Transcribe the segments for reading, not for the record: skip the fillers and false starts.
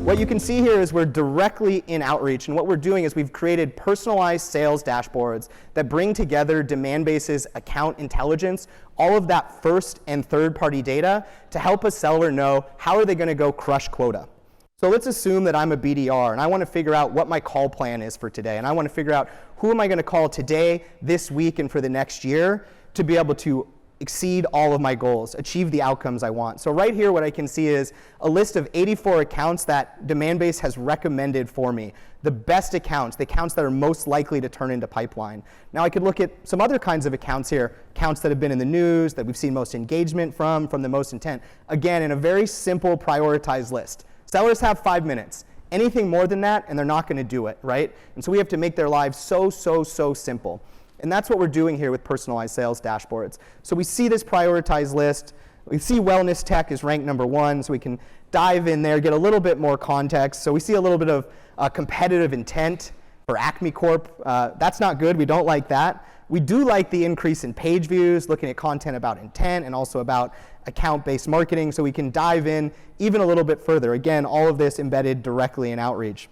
What you can see here is we're directly in outreach, and what we're doing is we've created personalized sales dashboards that bring together Demandbase's account intelligence, all of that first and third-party data, to help a seller know how are they going to go crush quota. So let's assume that I'm a BDR, and I want to figure out what my call plan is for today, and I want to figure out who am I going to call today, this week, and for the next year to be able to exceed all of my goals, achieve the outcomes I want. So right here, what I can see is a list of 84 accounts that Demandbase has recommended for me, the best accounts, the accounts that are most likely to turn into pipeline. Now I could look at some other kinds of accounts here, accounts that have been in the news, that we've seen most engagement from the most intent. Again, in a very simple prioritized list. Sellers have 5 minutes. Anything more than that, and they're not going to do it, right? And so we have to make their lives so simple. And that's what we're doing here with personalized sales dashboards. So we see this prioritized list. We see wellness tech is ranked #1, so we can dive in there, get a little bit more context. So we see a little bit of competitive intent for Acme Corp. That's not good. We don't like that. We do like the increase in page views, looking at content about intent and also about account-based marketing, so we can dive in even a little bit further. Again, all of this embedded directly in outreach.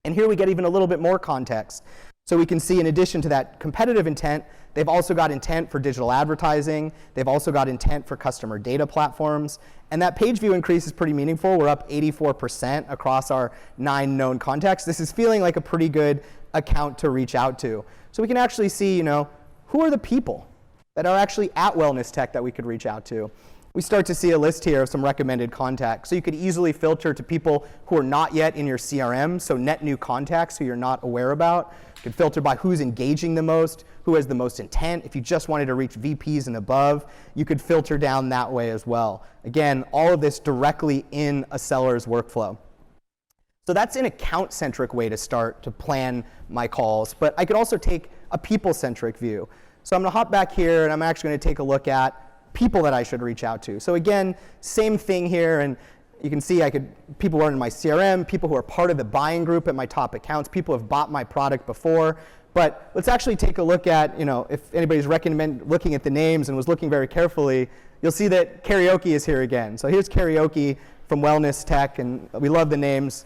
And here we get even a little bit more context. So we can see, in addition to that competitive intent, they've also got intent for digital advertising. They've also got intent for customer data platforms. And that page view increase is pretty meaningful. We're up 84% across our 9 known contacts. This is feeling like a pretty good account to reach out to. So we can actually see, who are the people that are actually at Wellness Tech that we could reach out to. We start to see a list here of some recommended contacts. So you could easily filter to people who are not yet in your CRM, so net new contacts who you're not aware about. You could filter by who's engaging the most, who has the most intent. If you just wanted to reach VPs and above, you could filter down that way as well. Again, all of this directly in a seller's workflow. So that's an account-centric way to start to plan my calls, but I could also take a people-centric view. So I'm going to hop back here, and I'm actually going to take a look at people that I should reach out to. So again, same thing here, and you can see people who are in my CRM, people who are part of the buying group at my top accounts, people who have bought my product before. But let's actually take a look at, if anybody's looking at the names and was looking very carefully, you'll see that Karaoke is here again. So here's Karaoke from Wellness Tech, and we love the names.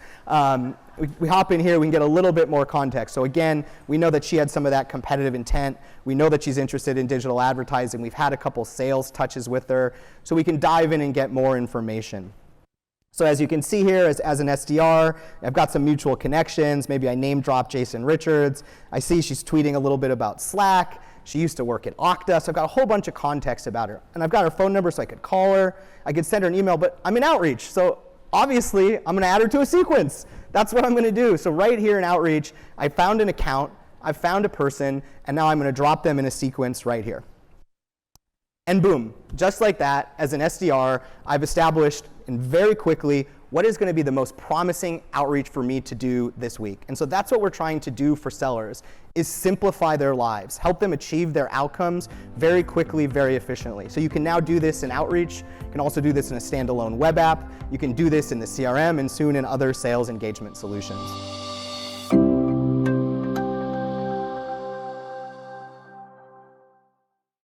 We hop in here, we can get a little bit more context. So again, we know that she had some of that competitive intent. We know that she's interested in digital advertising. We've had a couple sales touches with her. So we can dive in and get more information. So as you can see here, as an SDR, I've got some mutual connections. Maybe I name drop Jason Richards. I see she's tweeting a little bit about Slack. She used to work at Okta, so I've got a whole bunch of context about her. And I've got her phone number, so I could call her. I could send her an email, but I'm in outreach, so obviously I'm going to add her to a sequence. That's what I'm going to do. So right here in outreach, I found an account, I found a person, and now I'm going to drop them in a sequence right here. And boom, just like that, as an SDR, I've established, and very quickly, what is going to be the most promising outreach for me to do this week. And so that's what we're trying to do for sellers, is simplify their lives, help them achieve their outcomes very quickly, very efficiently. So you can now do this in outreach. You can also do this in a standalone web app. You can do this in the CRM and soon in other sales engagement solutions.